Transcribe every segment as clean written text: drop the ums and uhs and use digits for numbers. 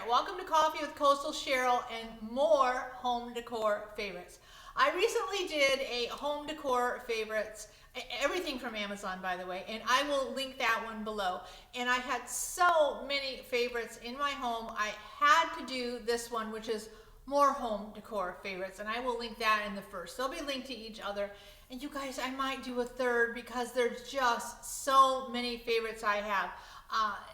there. Welcome to Coffee with Coastal Cheryl and more home decor favorites. I recently did a home decor favorites, everything from Amazon by the way, and I will link that one below. And I had so many favorites in my home, I had to do this one, which is more home decor favorites, and I will link that in the first. They'll be linked to each other. And you guys, I might do a third because there's just so many favorites I have.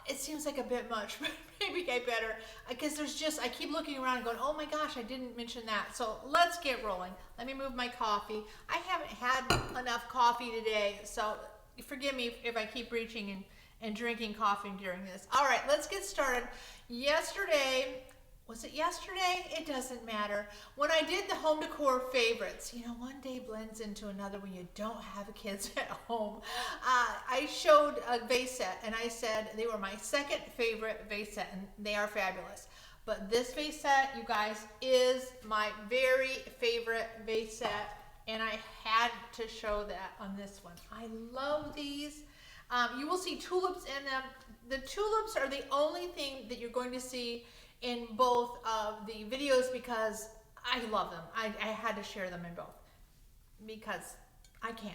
It seems like a bit much, but maybe I better, because I keep looking around and going, oh my gosh, I didn't mention that. So let's get rolling. Let me move my coffee. I haven't had enough coffee today, so forgive me if I keep reaching and drinking coffee during this. All right, let's get started. Was it yesterday? It doesn't matter. When I did the home decor favorites, you know, one day blends into another when you don't have kids at home. I showed a vase set and I said they were my second favorite vase set and they are fabulous. But this vase set, you guys, is my very favorite vase set and I had to show that on this one. I love these. You will see tulips in them. The tulips are the only thing that you're going to see in both of the videos because I love them. I had to share them in both because I can.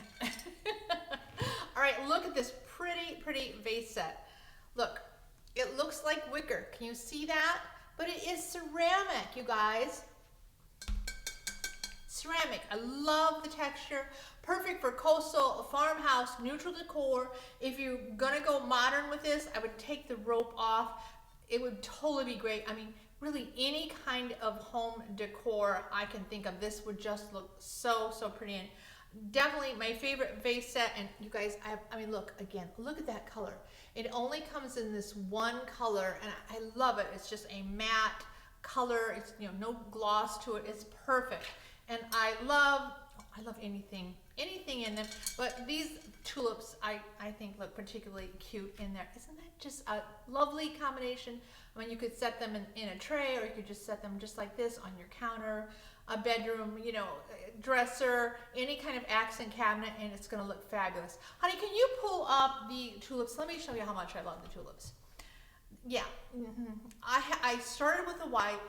All right, look at this pretty vase set. Look, it looks like wicker. Can you see that? But it is ceramic, you guys. Ceramic. I love the texture. Perfect for coastal, farmhouse, neutral decor. If you're gonna go modern with this, I would take the rope off. It would totally be great. I mean, really any kind of home decor I can think of, this would just look so pretty. And definitely my favorite vase set. And you guys, I mean, look again, look at that color. It only comes in this one color and I love it. It's just a matte color. It's, you know, no gloss to it. It's perfect. And I love anything in them, but these tulips I think look particularly cute in there. Isn't that just a lovely combination? I mean, you could set them in a tray or you could just set them just like this on your counter, a bedroom, you know, dresser, any kind of accent cabinet, and it's gonna look fabulous. Honey, can you pull up the tulips? Let me show you how much I love the tulips. Yeah, I started with the white.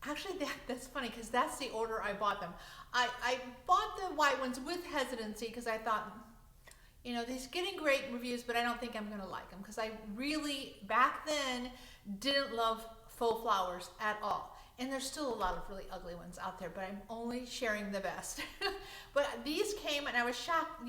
Actually, that's funny because that's the order I bought them. I bought the white ones with hesitancy because I thought, you know, these getting great reviews, but I don't think I'm going to like them because I really, back then, didn't love faux flowers at all. And there's still a lot of really ugly ones out there, but I'm only sharing the best. But these came and I was shocked.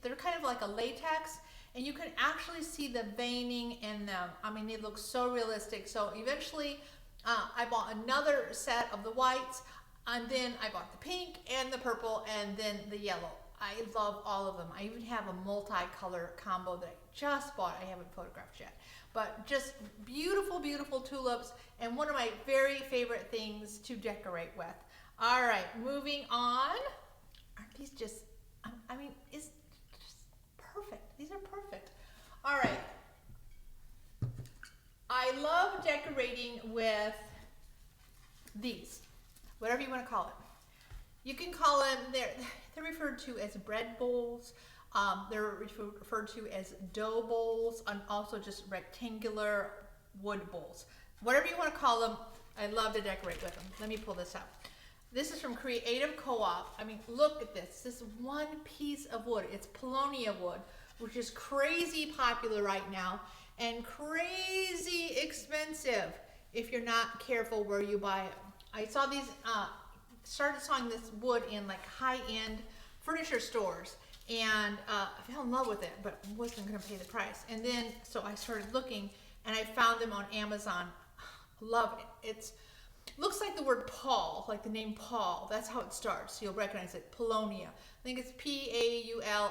They're kind of like a latex and you can actually see the veining in them. I mean, they look so realistic. So eventually, I bought another set of the whites, and then I bought the pink and the purple and then the yellow. I love all of them. I even have a multi-color combo that I just bought. I haven't photographed yet. But just beautiful tulips and one of my very favorite things to decorate with. All right, moving on. Aren't these just, I mean, it's just perfect. These are perfect. All right. I love decorating with these, whatever you want to call it. You can call them, they're referred to as bread bowls. They're referred to as dough bowls and also just rectangular wood bowls. Whatever you want to call them, I love to decorate with them. Let me pull this up. This is from Creative Co-op. I mean, look at this. This is one piece of wood. It's Paulownia wood, which is crazy popular right now. And crazy expensive if you're not careful where you buy it. I saw these, started selling this wood in like high-end furniture stores and I fell in love with it, but wasn't gonna pay the price. And then, so I started looking and I found them on Amazon. Love it. It looks like the word Paul, like the name Paul. That's how it starts. You'll recognize it, Paulownia. I think it's Paulowina,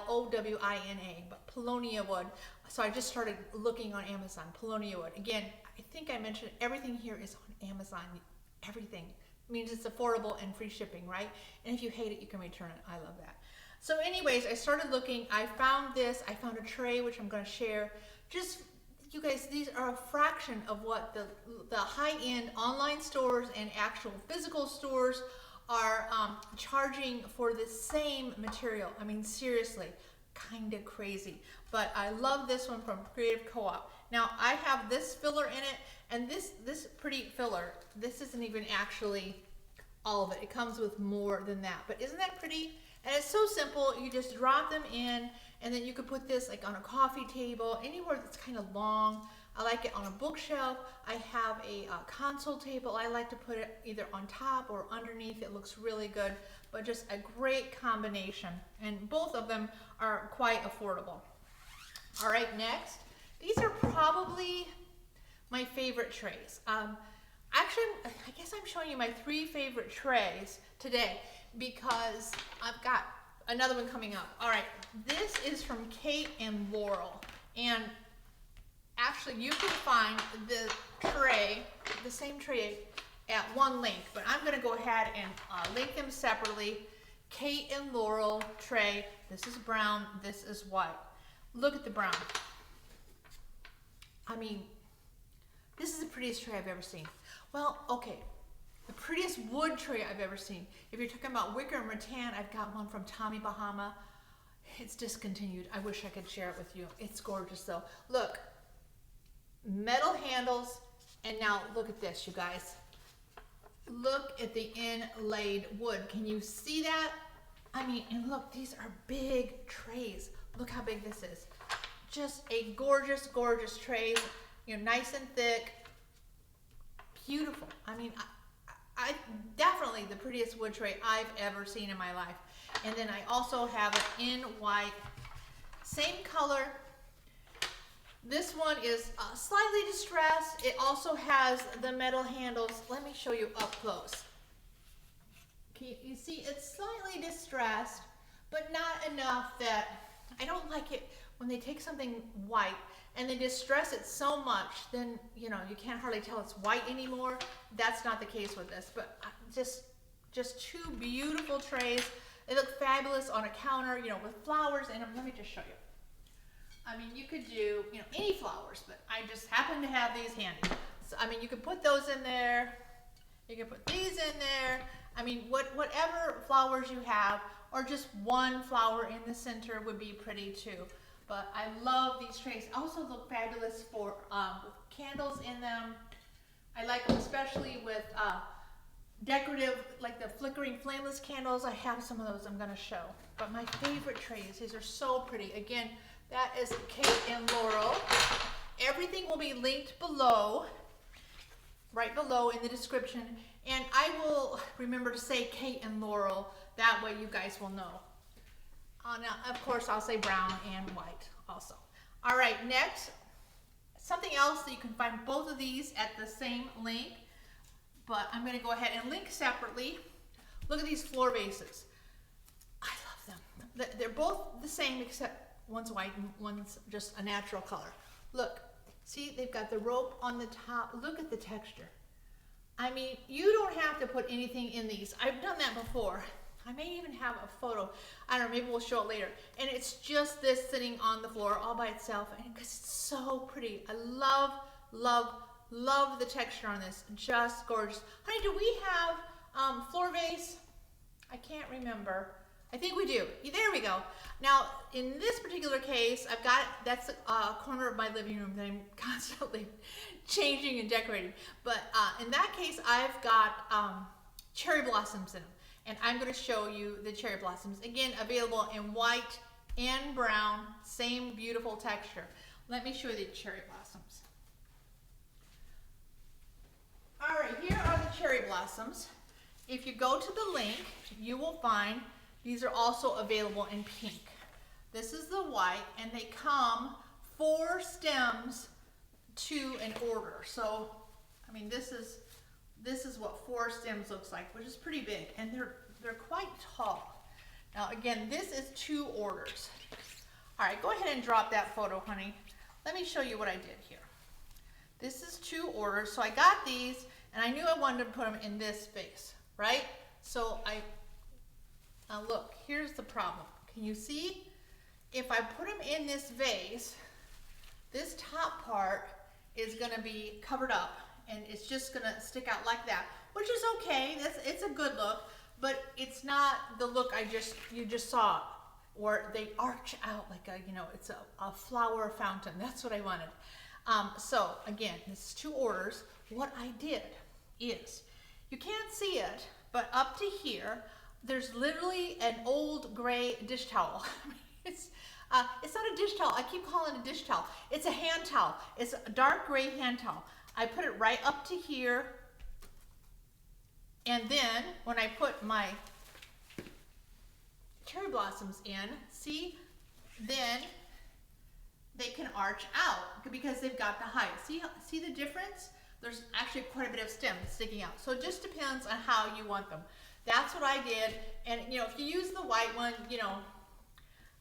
but Paulownia wood. So I just started looking on Amazon, Paulownia wood. Again, I think I mentioned everything here is on Amazon. Everything. It means it's affordable and free shipping, right? And if you hate it, you can return it. I love that. So anyways, I started looking. I found this. I found a tray, which I'm going to share. Just, you guys, these are a fraction of what the high-end online stores and actual physical stores are charging for the same material. I mean, seriously. Kind of crazy, but I love this one from Creative Co-op. Now I have this filler in it And this pretty filler, this isn't even actually all of it. It comes with more than that. But isn't that pretty? And it's so simple. You just drop them in, and then you could put this like on a coffee table, anywhere that's kind of long. I like it on a bookshelf. I have a console table. I like to put it either on top or underneath. It looks really good, but just a great combination. And both of them are quite affordable. All right, next. These are probably my favorite trays. Actually, I guess I'm showing you my 3 favorite trays today because I've got another one coming up. All right, this is from Kate and Laurel. And actually, you can find the tray, the same tray, at one link, but I'm going to go ahead and link them separately. Kate and Laurel tray. This is brown. This is white. Look at the brown. I mean, this is the prettiest tray I've ever seen. Well, okay, the prettiest wood tray I've ever seen. If you're talking about wicker and rattan, I've got one from Tommy Bahama. It's discontinued. I wish I could share it with you. It's gorgeous though. Look, metal handles, and now look at this, you guys. Look at the inlaid wood. Can you see that? I mean, and look, these are big trays. Look how big this is. Just a gorgeous, gorgeous tray. You know, nice and thick. Beautiful. I mean, I definitely the prettiest wood tray I've ever seen in my life. And then I also have it in white. Same color. This one is slightly distressed. It also has the metal handles. Let me show you up close. You see, it's slightly distressed, but not enough that I don't like it when they take something white and they distress it so much, then, you know, you can't hardly tell it's white anymore. That's not the case with this, but just 2 beautiful trays. They look fabulous on a counter, you know, with flowers in them. Let me just show you. I mean, you could do, you know, any flowers, but I just happen to have these handy. So, I mean, you could put those in there. You can put these in there. I mean, whatever flowers you have, or just one flower in the center would be pretty too. But I love these trays. Also look fabulous for with candles in them. I like them especially with decorative, like the flickering flameless candles. I have some of those I'm going to show. But my favorite trays, these are so pretty. Again, that is Kate and Laurel. Everything will be linked below, right below in the description. And I will remember to say Kate and Laurel. That way you guys will know. Now, of course, I'll say brown and white also. All right, next, something else that you can find both of these at the same link, but I'm going to go ahead and link separately. Look at these floor vases. I love them. They're both the same except one's white and one's just a natural color. Look, see, they've got the rope on the top. Look at the texture. I mean, you don't have to put anything in these. I've done that before. I may even have a photo. I don't know, maybe we'll show it later. And it's just this sitting on the floor all by itself. And because it's so pretty. I love, love, love the texture on this. Just gorgeous. Honey, do we have floor vase? I can't remember. I think we do. There we go. Now, in this particular case, I've got, that's a corner of my living room that I'm constantly changing and decorating. But in that case, I've got cherry blossoms in them. And I'm going to show you the cherry blossoms. Again, available in white and brown. Same beautiful texture. Let me show you the cherry blossoms. All right, here are the cherry blossoms. If you go to the link, you will find these are also available in pink. This is the white, and they come 4 stems to an order. So, I mean, this is what 4 stems looks like, which is pretty big, and they're quite tall. Now again, this is 2 orders. All right, go ahead and drop that photo, honey. Let me show you what I did here. This is 2 orders, so I got these, and I knew I wanted to put them in this vase, right? So now look, here's the problem. Can you see? If I put them in this vase, this top part is gonna be covered up, and it's just gonna stick out like that, which is okay. It's a good look, but it's not the look you just saw, where they arch out like a, you know, it's a flower fountain. That's what I wanted. So again, this is 2 orders. What I did is, you can't see it, but up to here, there's literally an old gray dish towel. It's not a dish towel. I keep calling it a dish towel. It's a hand towel. It's a dark gray hand towel. I put it right up to here. And then when I put my cherry blossoms in, see, then they can arch out because they've got the height. See the difference? There's actually quite a bit of stem sticking out. So it just depends on how you want them. That's what I did. And you know, if you use the white one, you know,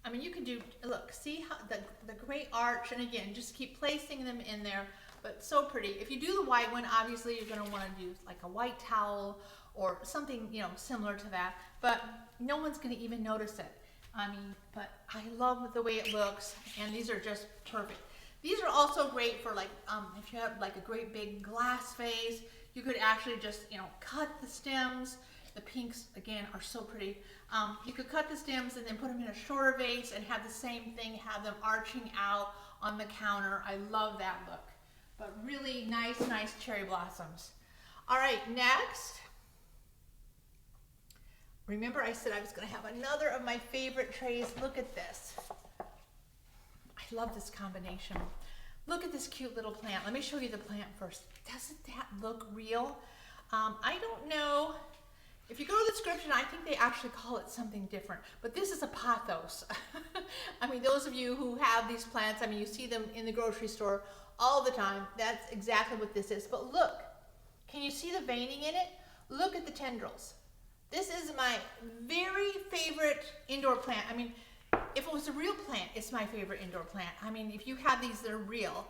I mean, you can do, look, see how the great arch, and again, just keep placing them in there, but so pretty. If you do the white one, obviously you're gonna wanna do like a white towel or something, you know, similar to that, but no one's gonna even notice it. I mean, but I love the way it looks, and these are just perfect. These are also great for like, if you have like a great big glass vase, you could actually just, you know, cut the stems. The pinks, again, are so pretty. You could cut the stems and then put them in a shorter vase and have the same thing, have them arching out on the counter. I love that look. But really nice cherry blossoms. All right, next. Remember I said I was gonna have another of my favorite trays. Look at this. I love this combination. Look at this cute little plant. Let me show you the plant first. Doesn't that look real? I don't know. If you go to the description, I think they actually call it something different, but this is a pothos. I mean, those of you who have these plants, I mean, you see them in the grocery store all the time. That's exactly what this is. But look, can you see the veining in it? Look at the tendrils. This is my very favorite indoor plant. I mean, if it was a real plant, it's my favorite indoor plant. I mean, if you have these that are real,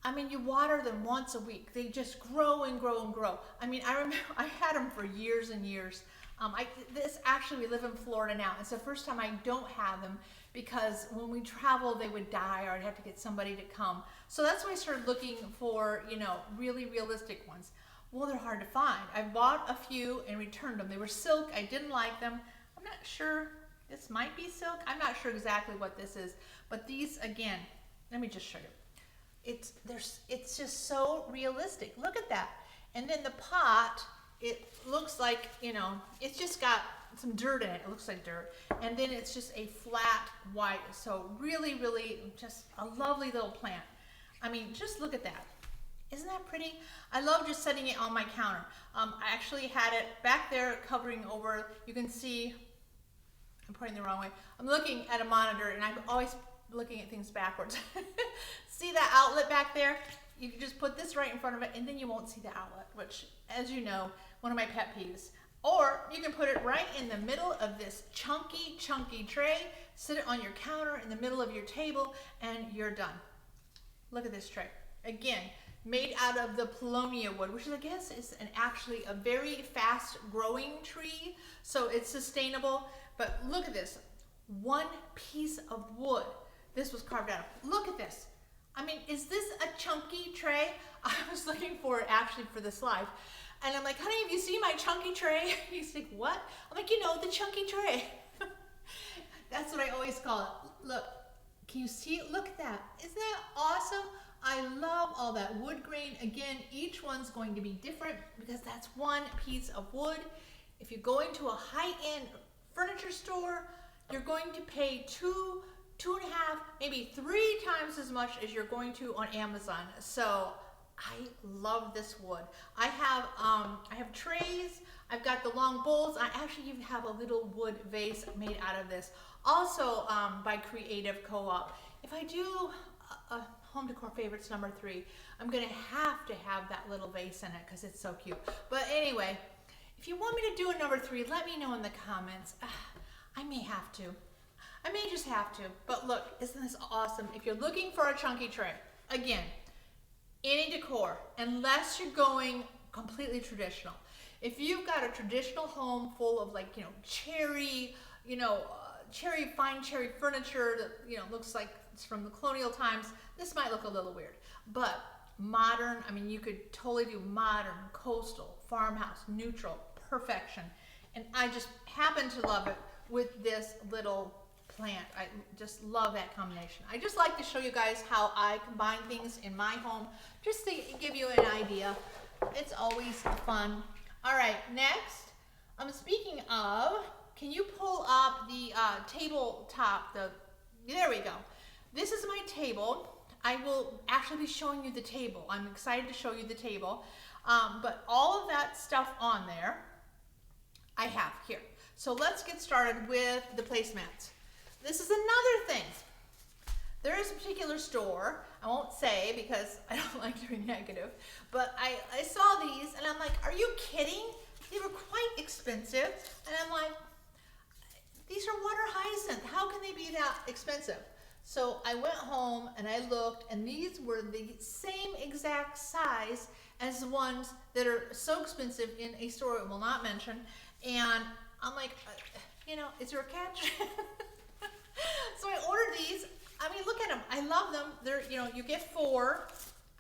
I mean, you water them once a week. They just grow and grow and grow. I mean, I remember I had them for years and years. Actually, we live in Florida now. It's the first time I don't have them because when we travel, they would die or I'd have to get somebody to come. So that's why I started looking for, you know, really realistic ones. Well, they're hard to find. I bought a few and returned them. They were silk. I didn't like them. I'm not sure. This might be silk. I'm not sure exactly what this is. But these, again, let me just show you. It's just so realistic. Look at that. And then the pot, it looks like, you know, it's just got some dirt in it. It looks like dirt. And then it's just a flat white. So really just a lovely little plant. I mean, just look at that. Isn't that pretty? I love just setting it on my counter. I actually had it back there covering over. You can see, I'm pointing the wrong way. I'm looking at a monitor and I'm always looking at things backwards. See that outlet back there? You can just put this right in front of it and then you won't see the outlet, which, as you know, one of my pet peeves. Or you can put it right in the middle of this chunky tray, sit it on your counter in the middle of your table, and you're done. Look at this tray. Again, made out of the paulownia wood, which I guess is actually a very fast growing tree, so it's sustainable. But look at this, one piece of wood. This was carved out of. Look at this. I mean, is this a chunky tray? I was looking for it actually for this live. And I'm like, honey, have you seen my chunky tray? He's like, what? I'm like, you know, the chunky tray. That's what I always call it. Look, can you see it? Look at that. Isn't that awesome? I love all that wood grain. Again, each one's going to be different because that's one piece of wood. If you go into a high-end furniture store, you're going to pay two and a half, maybe 3 times as much as you're going to on Amazon. So I love this wood. I have trays. I've got the long bowls. I actually even have a little wood vase made out of this. Also by Creative Co-op. If I do a home decor favorites number 3, I'm gonna have to have that little vase in it because it's so cute. But anyway, if you want me to do a number 3, let me know in the comments. I may have to. I may just have to. But look, isn't this awesome? If you're looking for a chunky tray, again, any decor, unless you're going completely traditional. If you've got a traditional home full of like, you know, cherry, you know, fine cherry furniture that, you know, looks like it's from the colonial times, this might look a little weird. But modern, I mean, you could totally do modern, coastal, farmhouse, neutral, perfection. And I just happen to love it with this little plant. I just love that combination. I just like to show you guys how I combine things in my home, just to give you an idea. It's always fun. All right, next, speaking of, can you pull up the tabletop? There we go. This is my table. I will actually be showing you the table. I'm excited to show you the table. But all of that stuff on there, I have here. So let's get started with the placemats. This is another thing. There is a particular store, I won't say because I don't like doing negative, but I saw these and I'm like, are you kidding? They were quite expensive. And I'm like, these are water hyacinth. How can they be that expensive? So I went home and I looked, and these were the same exact size as the ones that are so expensive in a store I will not mention. And I'm like, is there a catch? So I ordered these. I mean, look at them. I love them. They're, you get 4.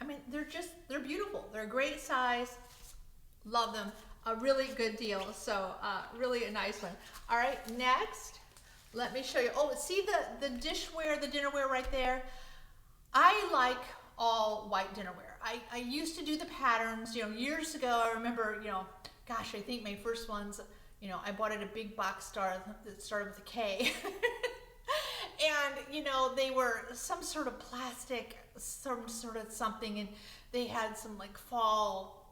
I mean, they're beautiful. They're a great size. Love them. A really good deal. So really a nice one. All right, next, let me show you. Oh, see the dishware, the dinnerware right there? I like all white dinnerware. I used to do the patterns, years ago. I remember, gosh, I think my first ones, I bought at a big box store that started with a K. And, they were some sort of plastic, some sort of something, and they had some like fall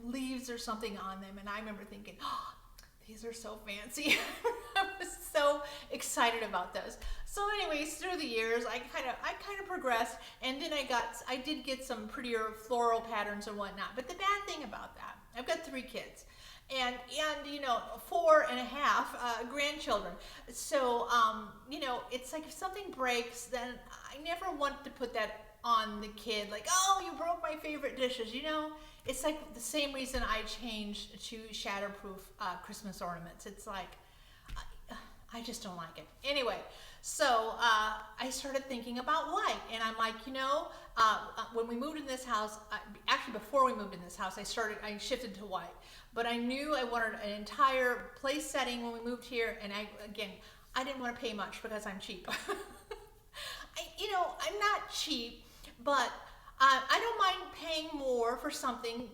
leaves or something on them. And I remember thinking, oh, these are so fancy. I was so excited about those. So anyways, through the years, I kind of progressed, and then I did get some prettier floral patterns and whatnot. But the bad thing about that, I've got 3 kids. And 4 and a half grandchildren. So, it's like if something breaks, then I never want to put that on the kid. Like, oh, you broke my favorite dishes, It's like the same reason I changed to shatterproof Christmas ornaments. It's like, I just don't like it. Anyway, so I started thinking about white, and I'm like, when we moved in this house, actually before we moved in this house, I shifted to white. But I knew I wanted an entire place setting when we moved here, and I didn't want to pay much because I'm cheap. I'm not cheap, but I don't mind paying more for something,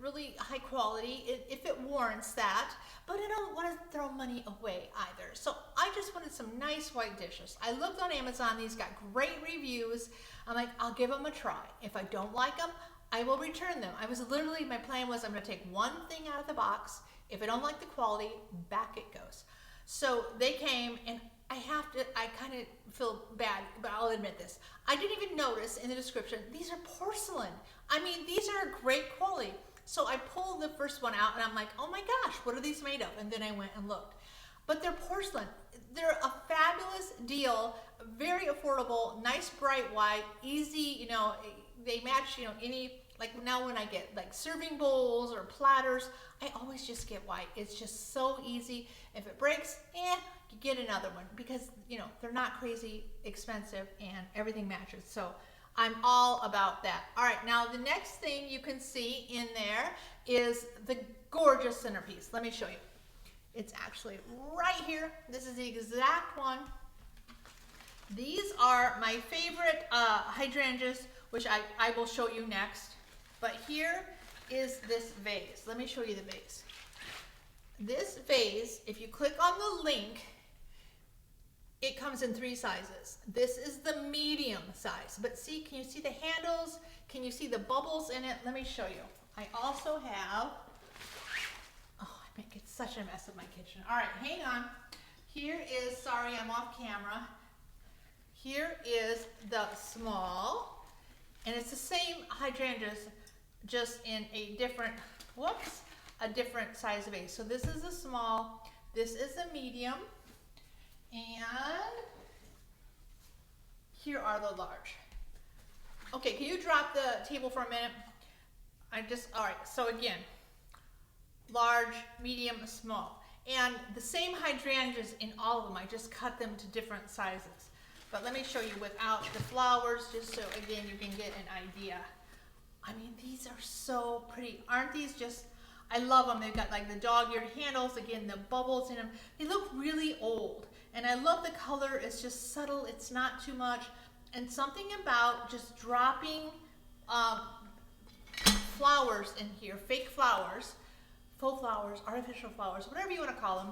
really high quality if it warrants that, but I don't want to throw money away either. So I just wanted some nice white dishes. I looked on Amazon, these got great reviews. I'm like, I'll give them a try. If I don't like them, I will return them. My plan was I'm going to take one thing out of the box. If I don't like the quality, back it goes. So they came, and I kind of feel bad, but I'll admit this. I didn't even notice in the description, these are porcelain. I mean, these are great quality. So I pulled the first one out and I'm like, oh my gosh, what are these made of? And then I went and looked. But they're porcelain. They're a fabulous deal, very affordable, nice bright white, easy, they match, any, like now when I get like serving bowls or platters, I always just get white. It's just so easy. If it breaks, you get another one because, they're not crazy expensive and everything matches. So I'm all about that. All right, now the next thing you can see in there is the gorgeous centerpiece. Let me show you. It's actually right here. This is the exact one. These are my favorite hydrangeas, which I will show you next. But here is this vase. Let me show you the vase. This vase, if you click on the link, it comes in 3 sizes. This is the medium size. But see, can you see the handles? Can you see the bubbles in it? Let me show you. I also have, I make it such a mess of my kitchen. All right, hang on. Here is, sorry, I'm off camera. Here is the small, and it's the same hydrangeas, just in a different, a different size vase. So this is a small, this is a medium, and here are the large. Okay, can you drop the table for a minute? All right, so again, large, medium, small. And the same hydrangeas in all of them, I just cut them to different sizes. But let me show you without the flowers, just so again you can get an idea. I mean, these are so pretty. Aren't these just, I love them. They've got like the dog-eared handles, again, the bubbles in them. They look really old. And I love the color. It's just subtle. It's not too much. And something about just dropping flowers in here, fake flowers, faux flowers, artificial flowers, whatever you want to call them.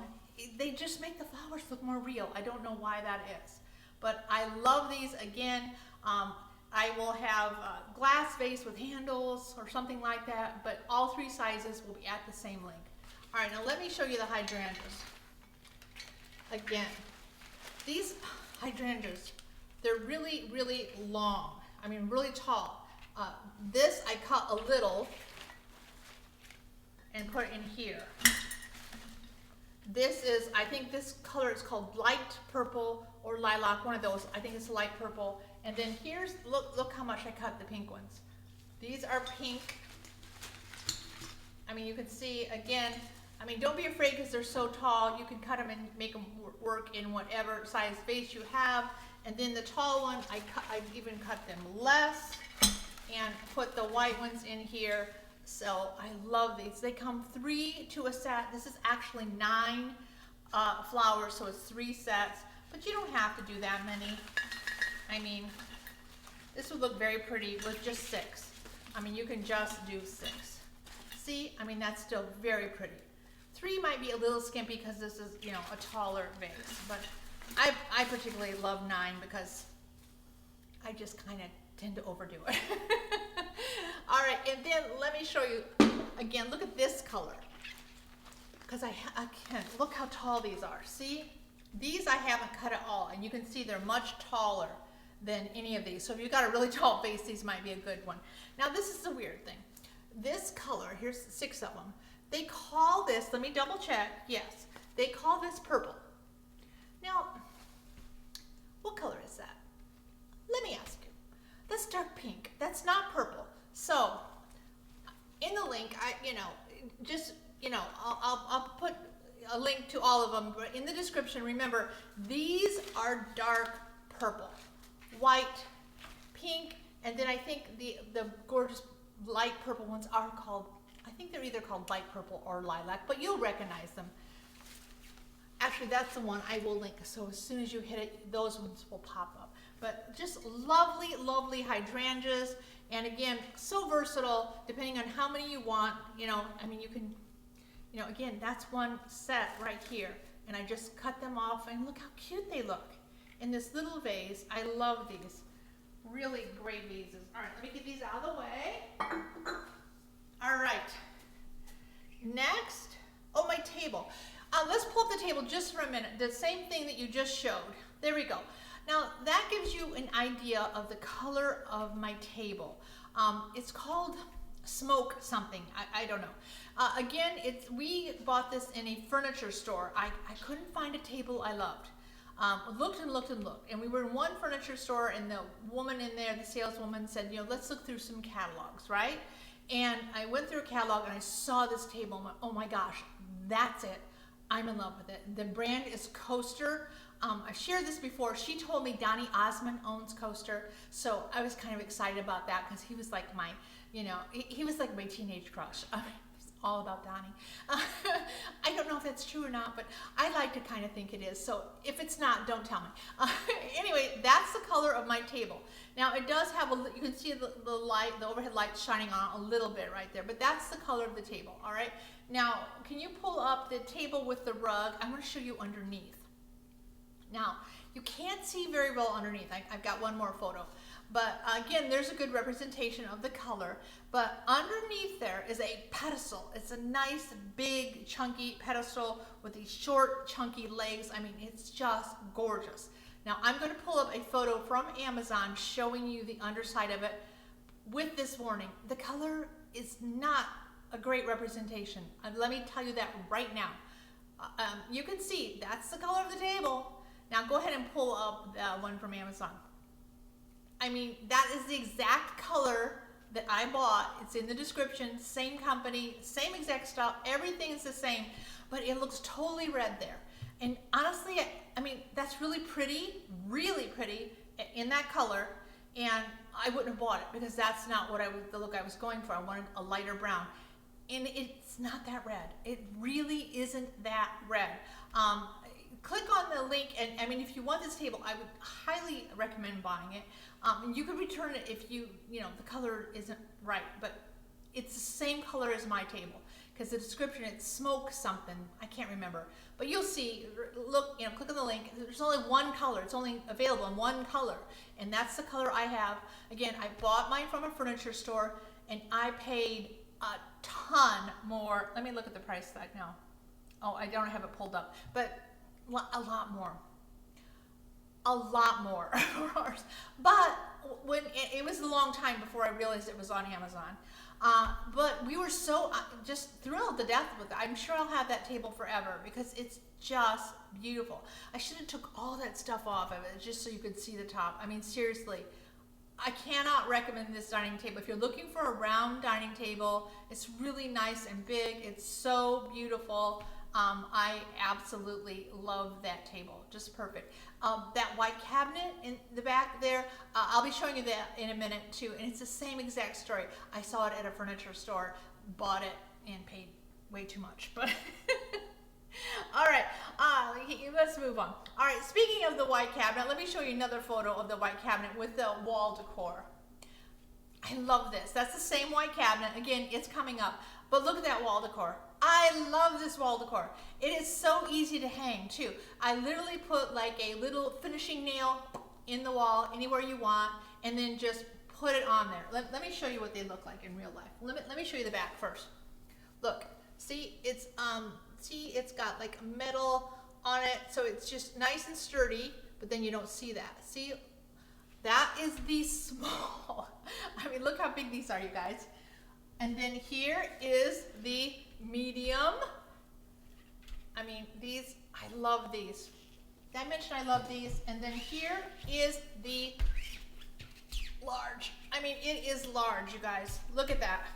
They just make the flowers look more real. I don't know why that is. But I love these. Again, I will have a glass vase with handles or something like that, but all three sizes will be at the same link. All right, now let me show you the hydrangeas. Again, these hydrangeas, they're really, really long. I mean, really tall. This I cut a little and put in here. This is, I think this color is called light purple or lilac, one of those. I think it's light purple. And then here's, look how much I cut the pink ones. These are pink. I mean, you can see, again, I mean, don't be afraid because they're so tall. You can cut them and make them work in whatever size vase you have. And then the tall one, I even cut them less and put the white ones in here. So I love these. They come 3 to a set. This is actually 9 flowers, so it's 3 sets. But you don't have to do that many. I mean, this would look very pretty with just 6. I mean, you can just do 6. See, I mean, that's still very pretty. 3 might be a little skimpy because this is, you know, a taller vase. But I particularly love 9 because I just kind of tend to overdo it. All right, and then let me show you, again, look at this color. Because I can't, look how tall these are. See? These I haven't cut at all, and you can see they're much taller than any of these. So if you've got a really tall vase, these might be a good one. Now this is the weird thing. This color, here's 6 of them. They call this, let me double check, yes, they call this purple. Now, what color is that? Let me ask you. That's dark pink. That's not purple. So, in the link, I'll put a link to all of them, but in the description, remember, these are dark purple, white, pink, and then I think the gorgeous light purple ones are called, I think they're either called light purple or lilac, but you'll recognize them. Actually, that's the one I will link, so as soon as you hit it, those ones will pop up. But just lovely, lovely hydrangeas. And again, so versatile, depending on how many you want. You know, I mean, you can, you know, again, that's one set right here. And I just cut them off, and look how cute they look in this little vase. I love these. Really great vases. All right, let me get these out of the way. All right. Next, oh, my table. Let's pull up the table just for a minute. The same thing that you just showed. There we go. Now that gives you an idea of the color of my table. It's called smoke something. I don't know. Again, we bought this in a furniture store. I couldn't find a table I loved. Looked and looked and looked. And we were in one furniture store, and the woman in there, the saleswoman, said, you know, let's look through some catalogs, right? And I went through a catalog and I saw this table and went, oh my gosh, that's it. I'm in love with it. The brand is Coaster. I shared this before. She told me Donny Osmond owns Coaster, so I was kind of excited about that because he was like my, you know, he was like my teenage crush. I mean, it's all about Donny. I don't know if that's true or not, but I like to kind of think it is. So if it's not, don't tell me. Anyway, that's the color of my table. Now it does have you can see the light, the overhead light shining on a little bit right there, but that's the color of the table. All right. Now, can you pull up the table with the rug? I'm going to show you underneath. Now, you can't see very well underneath. I've got one more photo. But again, there's a good representation of the color. But underneath there is a pedestal. It's a nice, big, chunky pedestal with these short, chunky legs. I mean, it's just gorgeous. Now, I'm going to pull up a photo from Amazon showing you the underside of it with this warning. The color is not a great representation. Let me tell you that right now. You can see that's the color of the table. Now go ahead and pull up the one from Amazon. I mean, that is the exact color that I bought. It's in the description, same company, same exact style, everything is the same, but it looks totally red there. And honestly, I mean, that's really pretty in that color, and I wouldn't have bought it because that's not what the look I was going for. I wanted a lighter brown. And it's not that red. It really isn't that red. click on the link, and I mean, if you want this table, I would highly recommend buying it. And you could return it if the color isn't right, but it's the same color as my table, because the description, it's smoke something, I can't remember, but you'll see. Look, click on the link. There's only one color. It's only available in one color, and that's the color I have. Again, I bought mine from a furniture store, and I paid a ton more. Let me look at the price tag now. Oh, I don't have it pulled up, but a lot more. A lot more. But when it was a long time before I realized it was on Amazon. But we were so just thrilled to death with it. I'm sure I'll have that table forever because it's just beautiful. I should have took all that stuff off of it just so you could see the top. I mean, seriously, I cannot recommend this dining table. If you're looking for a round dining table, it's really nice and big. It's so beautiful. I absolutely love that table. Just perfect. That white cabinet in the back there, I'll be showing you that in a minute too. And it's the same exact story. I saw it at a furniture store, bought it, and paid way too much. But all right, let's move on. All right, speaking of the white cabinet, let me show you another photo of the white cabinet with the wall decor. I love this. That's the same white cabinet. Again, it's coming up. But look at that wall decor. I love this wall decor. It is so easy to hang too. I literally put like a little finishing nail in the wall anywhere you want, and then just put it on there. Let me show you what they look like in real life. Let me show you the back first. Look, see, it's got like metal on it, so it's just nice and sturdy, but then you don't see that. See, that is the small. I mean, look how big these are, you guys. And then here is the medium. I mean, these, I love these. Did I mention I love these? And then here is the large. I mean, it is large, you guys. Look at that.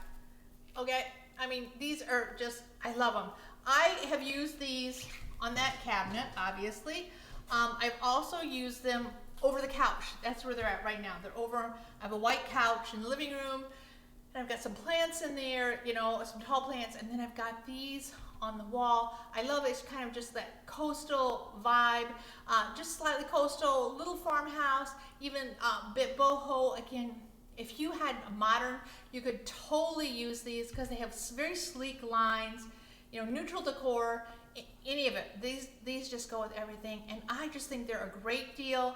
Okay, I mean, these are just, I love them. I have used these on that cabinet, obviously. I've also used them over the couch. That's where they're at right now. They're over, I have a white couch in the living room, and I've got some plants in there, some tall plants, and then I've got these on the wall. I love it. It's kind of just that coastal vibe, just slightly coastal, little farmhouse, even a bit boho. Again, if you had a modern, you could totally use these because they have very sleek lines, neutral decor, any of it. These just go with everything, and I just think they're a great deal.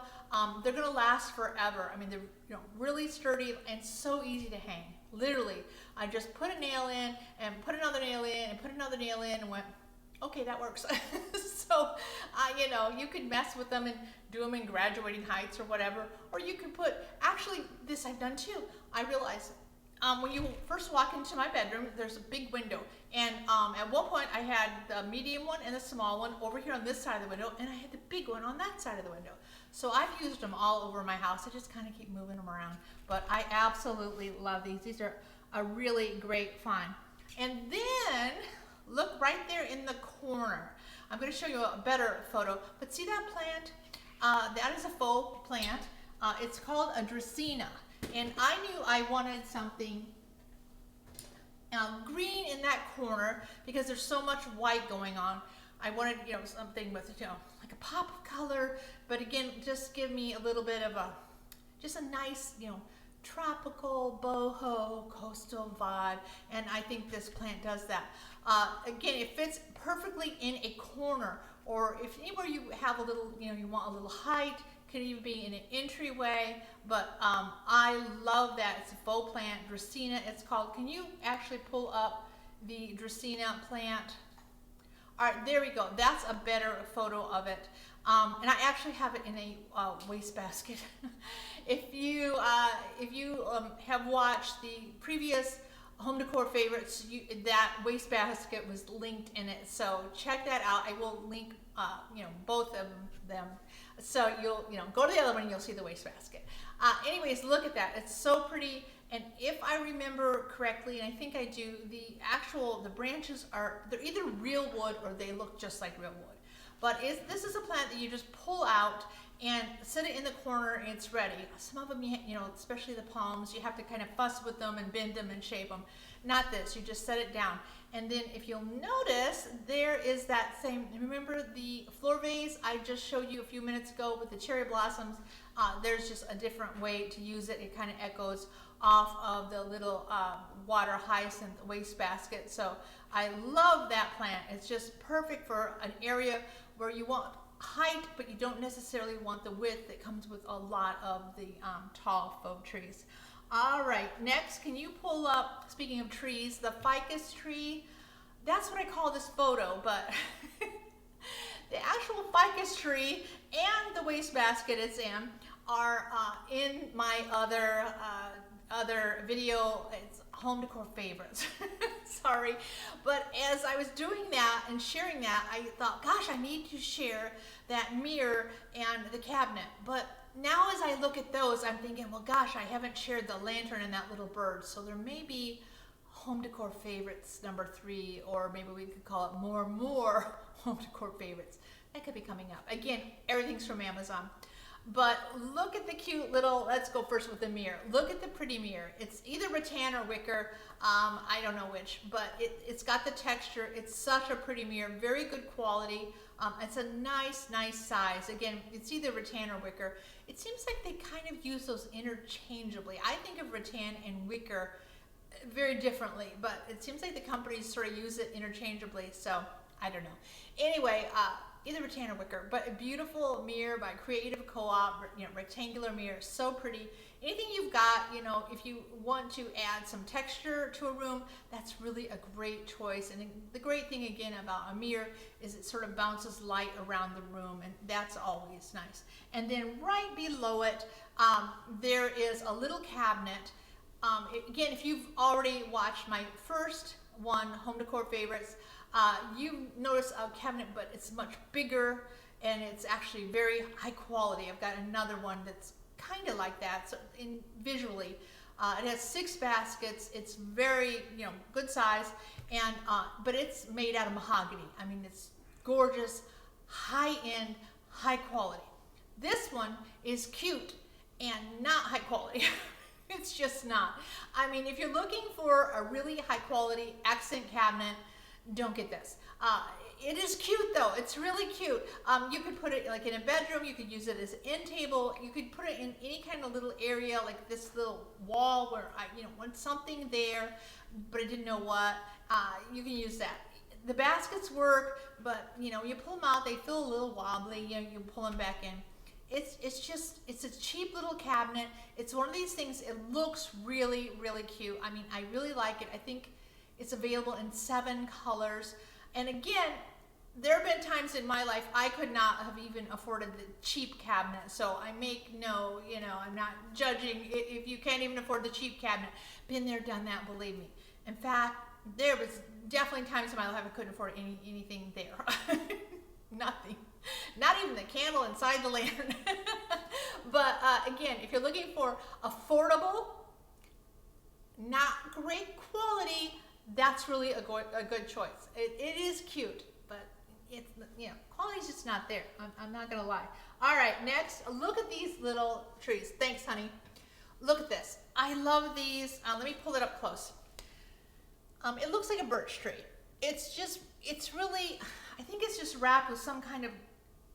They're gonna last forever. I mean, they're really sturdy and so easy to hang. Literally, I just put a nail in and put another nail in and put another nail in and went, okay, that works. So, you could mess with them and do them in graduating heights or whatever, or you could put, actually, this I've done too. I realized when you first walk into my bedroom, there's a big window, and at one point I had the medium one and the small one over here on this side of the window, and I had the big one on that side of the window. So I've used them all over my house. I just kind of keep moving them around, but I absolutely love these. These are a really great find. And then look right there in the corner. I'm going to show you a better photo, but see that plant? That is a faux plant. It's called a Dracaena, and I knew I wanted something green in that corner because there's so much white going on. I wanted, something with, like a pop of color, but again, just give me a little bit of just a nice, tropical, boho, coastal vibe, and I think this plant does that. Again, it fits perfectly in a corner, or if anywhere you have a little, you want a little height, could even be in an entryway, but I love that. It's a faux plant, Dracaena it's called. Can you actually pull up the Dracaena plant? All right, there we go. That's a better photo of it. And I actually have it in a wastebasket. If you have watched the previous home decor favorites, that wastebasket was linked in it. So check that out. I will link both of them. So you'll go to the other one and you'll see the wastebasket. Anyways, look at that. It's so pretty. And if I remember correctly, and I think I do, the branches they're either real wood or they look just like real wood. But this is a plant that you just pull out and set it in the corner and it's ready. Some of them, especially the palms, you have to kind of fuss with them and bend them and shape them. Not this, you just set it down. And then if you'll notice, there is that same, remember the floor vase I just showed you a few minutes ago with the cherry blossoms? There's just a different way to use it. It kind of echoes off of the little water hyacinth wastebasket. So I love that plant. It's just perfect for an area where you want height, but you don't necessarily want the width that comes with a lot of the tall faux trees. All right, next, can you pull up, speaking of trees, the ficus tree? That's what I call this photo, but the actual ficus tree and the wastebasket it's in are in my other video. It's home decor favorites. Sorry, but as I was doing that and sharing that, I thought, gosh, I need to share that mirror and the cabinet. But now as I look at those, I'm thinking, well, gosh, I haven't shared the lantern and that little bird. So there may be home decor favorites number 3, or maybe we could call it more home decor favorites. That could be coming up. Again, everything's from Amazon. But look at the cute little, let's go first with the mirror. Look at the pretty mirror. It's either rattan or wicker. I don't know which, but it's got the texture. It's such a pretty mirror, very good quality. It's a nice size. Again, it's either rattan or wicker. It seems like they kind of use those interchangeably. I think of rattan and wicker very differently, but it seems like the companies sort of use it interchangeably, so I don't know. Anyway, either rattan or wicker, but a beautiful mirror by Creative Co-op, rectangular mirror, so pretty. Anything you've got, if you want to add some texture to a room, that's really a great choice. And the great thing again about a mirror is it sort of bounces light around the room, and that's always nice. And then right below it, there is a little cabinet. Again, if you've already watched my first one, Home Decor Favorites, you notice a cabinet, but it's much bigger and it's actually very high quality. I've got another one that's kind of like that. So visually, it has 6 baskets. It's very, good size, and but it's made out of mahogany. I mean, it's gorgeous, high end, high quality. This one is cute and not high quality. It's just not. I mean, if you're looking for a really high quality accent cabinet, don't get this. It is cute though. It's really cute. You could put it like in a bedroom. You could use it as an end table. You could put it in any kind of little area, like this little wall where I, want something there, but I didn't know what. You can use that. The baskets work, but you pull them out. They feel a little wobbly. You pull them back in. It's a cheap little cabinet. It's one of these things. It looks really, really cute. I mean, I really like it. I think it's available in 7 colors. And again, there have been times in my life I could not have even afforded the cheap cabinet. So I make I'm not judging if you can't even afford the cheap cabinet. Been there, done that, believe me. In fact, there was definitely times in my life I couldn't afford anything there. Nothing. Not even the candle inside the lantern. But again, if you're looking for affordable, not great quality, that's really a good choice. It is cute, but it's quality's just not there. I'm not gonna lie. All right, next, look at these little trees. Thanks, honey. Look at this. I love these. Let me pull it up close. It looks like a birch tree. It's really, I think it's just wrapped with some kind of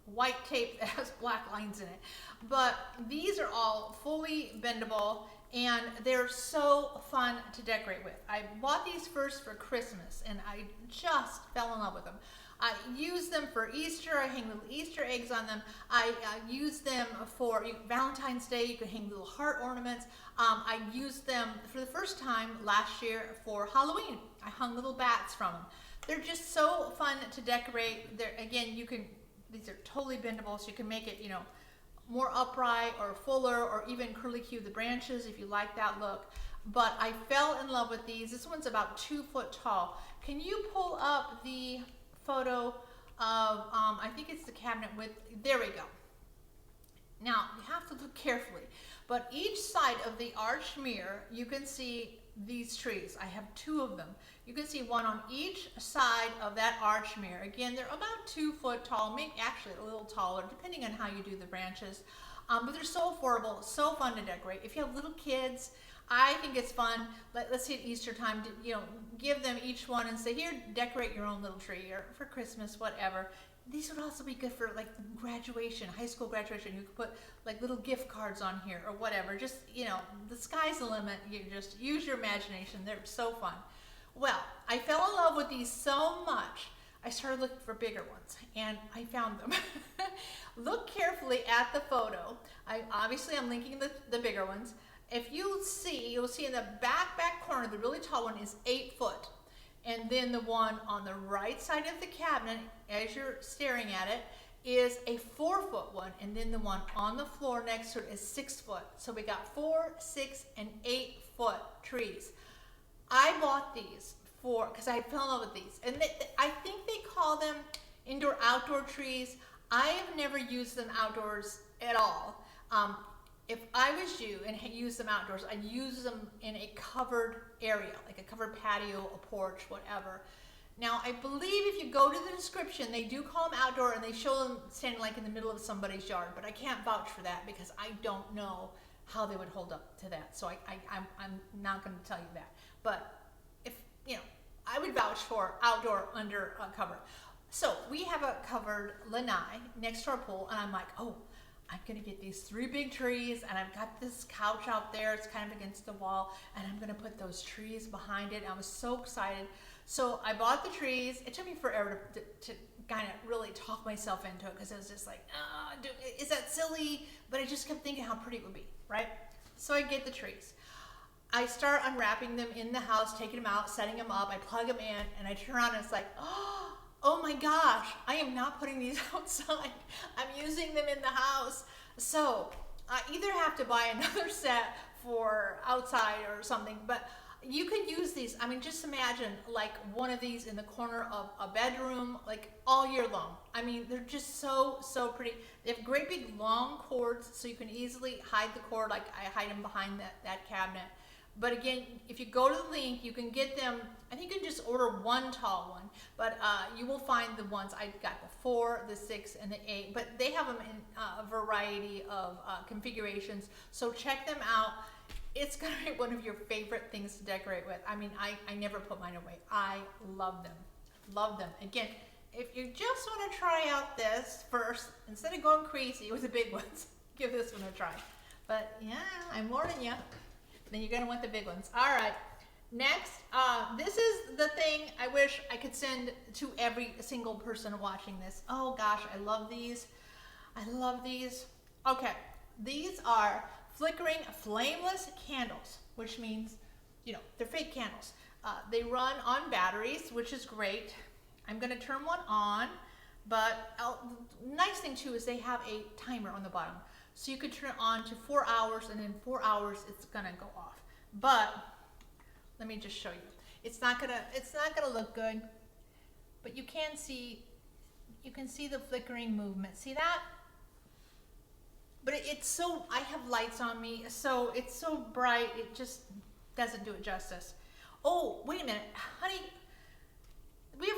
white tape that has black lines in it. But these are all fully bendable, and they're so fun to decorate with. I bought these first for Christmas, and I just fell in love with them. I use them for Easter. I hang little Easter eggs on them. I use them for Valentine's Day. You can hang little heart ornaments. I used them for the first time last year for Halloween. I hung little bats from them. They're just so fun to decorate. Again, these are totally bendable, so you can make it, more upright or fuller, or even curlicue the branches if you like that look. But I fell in love with these. This one's about 2 foot tall. Can you pull up the photo of, I think it's the cabinet with, there we go. Now, you have to look carefully, but each side of the arched mirror, you can see these trees. I have 2 of them. You can see one on each side of that arch mirror. Again, they're about 2 foot tall, maybe actually a little taller, depending on how you do the branches. But they're so affordable, so fun to decorate. If you have little kids, I think it's fun. Let's say at Easter time, to, give them each one and say, here, decorate your own little tree, or for Christmas, whatever. These would also be good for like graduation, high school graduation. You could put like little gift cards on here or whatever. Just, the sky's the limit. You just use your imagination. They're so fun. Well, I fell in love with these so much, I started looking for bigger ones, and I found them. Look carefully at the photo. I'm linking the bigger ones. If you'll see in the back corner, the really tall one is 8 foot. And then the one on the right side of the cabinet, as you're staring at it, is a 4 foot one. And then the one on the floor next to it is 6 foot. So we got 4, 6, and 8 foot trees. I bought these because I fell in love with these. And I think they call them indoor-outdoor trees. I have never used them outdoors at all. If I was you and used them outdoors, I'd use them in a covered area, like a covered patio, a porch, whatever. Now, I believe if you go to the description, they do call them outdoor, and they show them standing like in the middle of somebody's yard, but I can't vouch for that because I don't know how they would hold up to that. So I'm not going to tell you that. But if, I would vouch for outdoor under cover. So we have a covered lanai next to our pool, and I'm like, oh, I'm gonna get these 3 big trees, and I've got this couch out there, it's kind of against the wall, and I'm gonna put those trees behind it. I was so excited. So I bought the trees. It took me forever to kind of really talk myself into it, because I was just like, is that silly? But I just kept thinking how pretty it would be, right? So I get the trees. I start unwrapping them in the house, taking them out, setting them up, I plug them in, and I turn around and it's like, oh my gosh, I am not putting these outside. I'm using them in the house. So I either have to buy another set for outside or something, but you can use these. I mean, just imagine like one of these in the corner of a bedroom, like all year long. I mean, they're just so pretty. They have great big long cords, so you can easily hide the cord, like I hide them behind that cabinet. But again, if you go to the link, you can get them. I think you can just order one tall one, but you will find the ones. I got the 4, the 6, and the 8, but they have them in a variety of configurations. So check them out. It's gonna be one of your favorite things to decorate with. I mean, I never put mine away. I love them. Love them. Again, if you just want to try out this first, instead of going crazy with the big ones, give this one a try. But yeah, I'm warning you. Then you're gonna want the big ones. All right, next, this is the thing I wish I could send to every single person watching this. Oh gosh, I love these. I love these. Okay, these are flickering flameless candles, which means, they're fake candles. They run on batteries, which is great. I'm gonna turn one on, but nice thing too is they have a timer on the bottom. So you could turn it on to 4 hours, and in 4 hours it's gonna go off. But let me just show you. It's not gonna look good, but you can see the flickering movement. See that? But it's so, I have lights on me, so it's so bright, it just doesn't do it justice. Oh, wait a minute, honey. We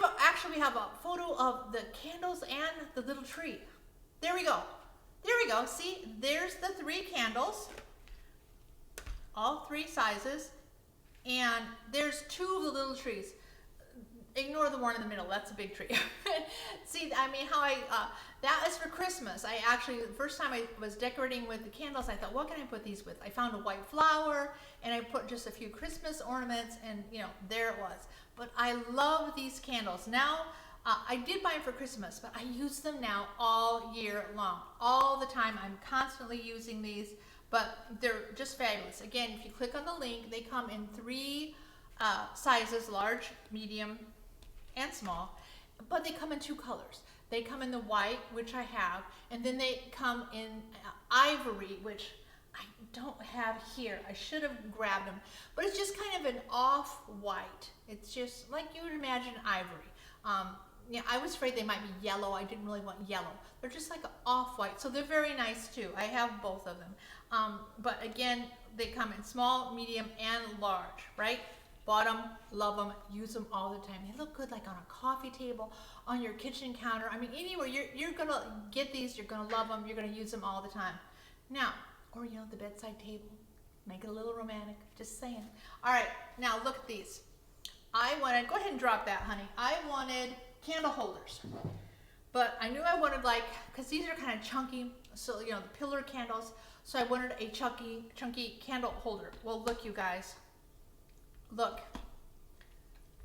have a photo of the candles and the little tree. There we go. There we go. See, there's the 3 candles, all 3 sizes, and there's 2 of the little trees. Ignore the one in the middle. That's a big tree. See, I mean, that is for Christmas. The first time I was decorating with the candles, I thought, what can I put these with? I found a white flower, and I put just a few Christmas ornaments, and there it was. But I love these candles. Now, I did buy them for Christmas, but I use them now all year long. All the time, I'm constantly using these, but they're just fabulous. Again, if you click on the link, they come in 3 sizes, large, medium, and small, but they come in 2 colors. They come in the white, which I have, and then they come in ivory, which I don't have here. I should have grabbed them, but it's just kind of an off-white. It's just like you would imagine ivory. I was afraid they might be yellow. I didn't really want yellow. They're just like off-white, so they're very nice too. I have both of them. But again, they come in small, medium, and large, right? Bought them, love them, use them all the time. They look good like on a coffee table, on your kitchen counter. I mean, anywhere you're gonna get these, you're gonna love them, you're gonna use them all the time. Now, or the bedside table. Make it a little romantic, just saying. All right, now look at these. I wanted, go ahead and drop that, honey. I wanted candle holders, but I knew I wanted like, because these are kind of chunky, so you know, the pillar candles, so I wanted a chunky candle holder. Well, look you guys, look.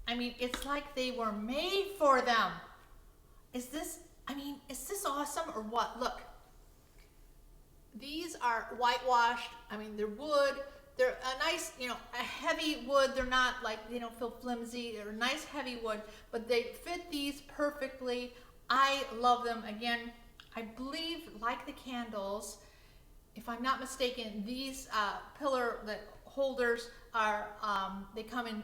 I mean, it's like they were made for them. Is this awesome or what? Look, these are whitewashed. I mean, they're wood. They're a nice, you know, a heavy wood. They're not like, they don't feel flimsy. They're nice heavy wood, but they fit these perfectly. I love them. Again, I believe, like the candles, if I'm not mistaken, these pillar holders are, they come in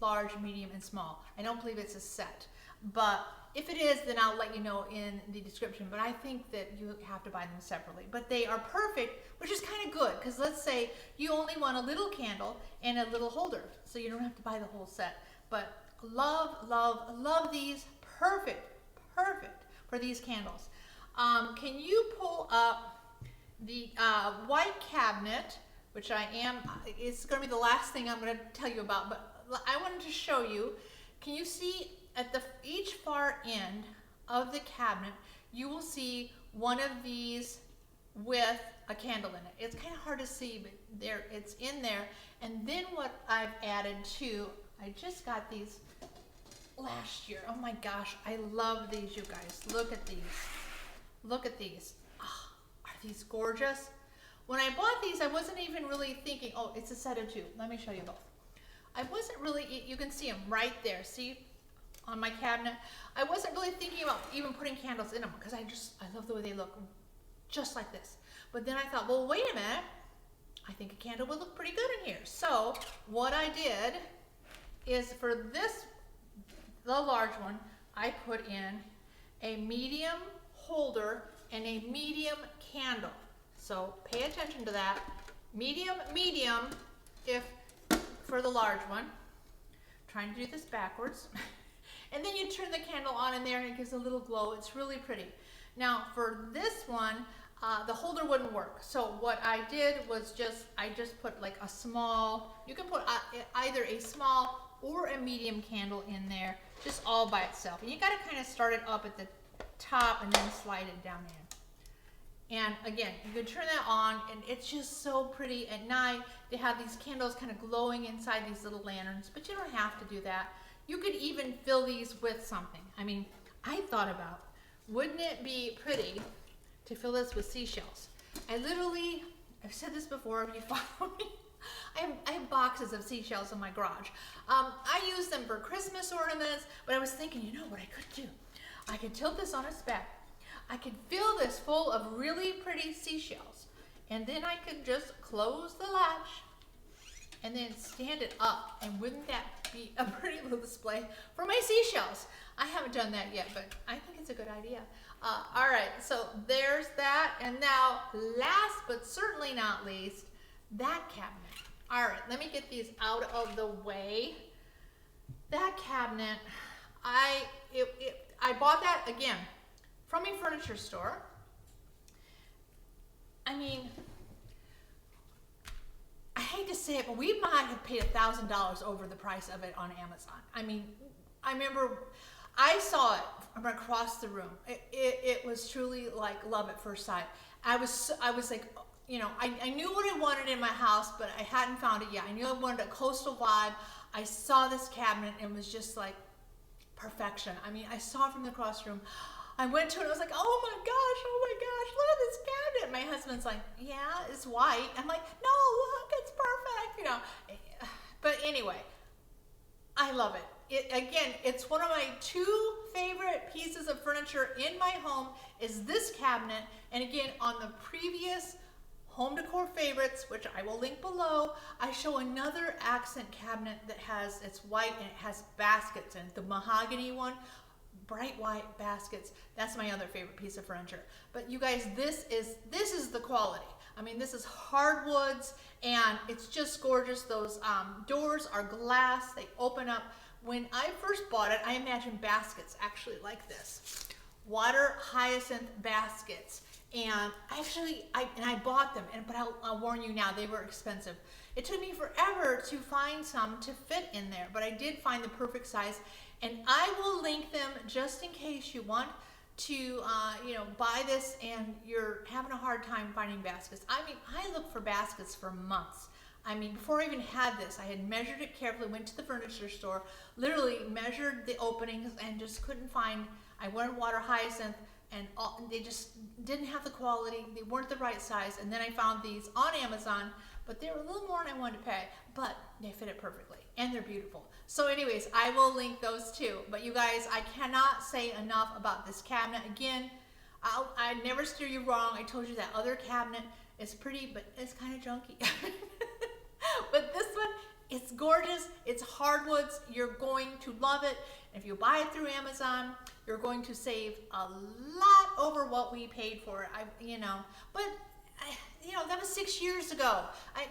large, medium, and small. I don't believe it's a set, but if it is, then I'll let you know in the description, but I think that you have to buy them separately. But they are perfect, which is kind of good, because let's say you only want a little candle and a little holder, so you don't have to buy the whole set. But love, love, love these. Perfect, perfect for these candles. Can you pull up the white cabinet, which it's going to be the last thing I'm going to tell you about, but I wanted to show you. Can you see at each far end of the cabinet, you will see one of these with a candle in it. It's kind of hard to see, but it's in there. And then what I've added too, I just got these last year. Oh my gosh, I love these, you guys. Look at these. Look at these. Oh, are these gorgeous? When I bought these, I wasn't even really thinking, oh, it's a set of two. Let me show you both. I wasn't really, you can see them right there. See? On my cabinet. I wasn't really thinking about even putting candles in them because I love the way they look, just like this. But then I thought, well, wait a minute. I think a candle would look pretty good in here. So what I did is for the large one, I put in a medium holder and a medium candle. So pay attention to that. Medium, for the large one. Trying to do this backwards. And then you turn the candle on in there and it gives a little glow. It's really pretty. Now for this one, the holder wouldn't work. So what I did was I just put like a small, you can put either a small or a medium candle in there, just all by itself. And you got to kind of start it up at the top and then slide it down in. And again, you can turn that on and it's just so pretty at night. They have these candles kind of glowing inside these little lanterns, but you don't have to do that. You could even fill these with something. I mean, I thought about, wouldn't it be pretty to fill this with seashells? I've said this before, if you follow me, I have boxes of seashells in my garage. I use them for Christmas ornaments, but I was thinking, you know what I could do? I could tilt this on its back. I could fill this full of really pretty seashells, and then I could just close the latch and then stand it up, and wouldn't that be a pretty little display for my seashells? I haven't done that yet, but I think it's a good idea. All right, so there's that, and now last but certainly not least, that cabinet. All right, let me get these out of the way. That cabinet, I bought that again from a furniture store. I mean, I hate to say it, but we might have paid $1,000 over the price of it on Amazon. I mean, I remember I saw it from across the room. It was truly like love at first sight. I was like, you know, I knew what I wanted in my house, but I hadn't found it yet. I knew I wanted a coastal vibe. I saw this cabinet and it was just like perfection. I mean, I saw it from the across room. I went to it and I was like, oh my gosh, look at this cabinet. My husband's like, yeah, it's white. I'm like, no, look, it's perfect, you know. But anyway, I love it. Again, it's one of my two favorite pieces of furniture in my home is this cabinet. And again, on the previous home decor favorites, which I will link below, I show another accent cabinet that it's white and it has baskets in it. The mahogany one, bright white baskets. That's my other favorite piece of furniture. But you guys, this is the quality. I mean, this is hardwoods and it's just gorgeous. Those doors are glass. They open up. When I first bought it, I imagined baskets actually like this. Water hyacinth baskets. And I bought them, but I'll warn you now, they were expensive. It took me forever to find some to fit in there, but I did find the perfect size, and I will link them just in case you want to buy this and you're having a hard time finding baskets. I mean, I looked for baskets for months. I mean, before I even had this, I had measured it carefully, went to the furniture store, literally measured the openings and just couldn't find. I wanted water hyacinth, and they just didn't have the quality. They weren't the right size. And then I found these on Amazon, but they were a little more than I wanted to pay, but they fit it perfectly and they're beautiful. So anyways, I will link those too. But you guys, I cannot say enough about this cabinet. Again, I never steer you wrong. I told you that other cabinet is pretty, but it's kind of junky. But this one, it's gorgeous. It's hardwoods. You're going to love it. If you buy it through Amazon, you're going to save a lot over what we paid for it. That was 6 years ago.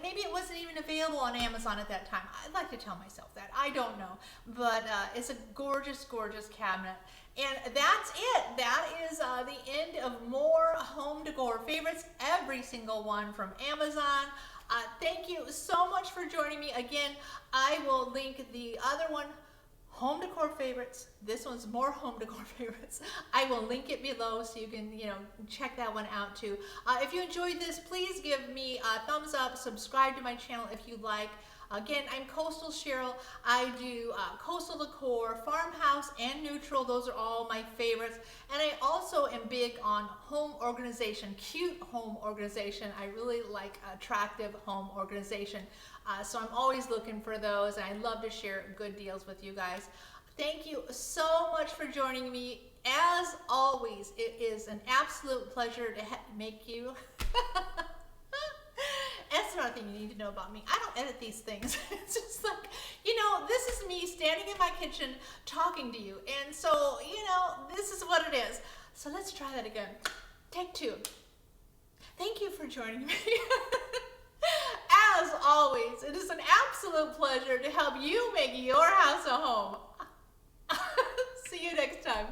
Maybe it wasn't even available on Amazon at that time. I'd like to tell myself that. I don't know. But it's a gorgeous, gorgeous cabinet. And that's it. That is the end of more home decor favorites. Every single one from Amazon. Thank you so much for joining me. Again, I will link the other one, home decor favorites. This one's more home decor favorites. I will link it below so you can, check that one out too. If you enjoyed this, please give me a thumbs up, subscribe to my channel if you like. Again, I'm Coastal Cheryl. I do coastal decor, farmhouse, and neutral. Those are all my favorites. And I also am big on home organization, cute home organization. I really like attractive home organization. So I'm always looking for those, and I love to share good deals with you guys. Thank you so much for joining me. As always, it is an absolute pleasure to make you. That's another thing you need to know about me. I don't edit these things. It's just like, this is me standing in my kitchen talking to you. And so, this is what it is. So let's try that again. Take 2. Thank you for joining me. As always, it is an absolute pleasure to help you make your house a home. See you next time.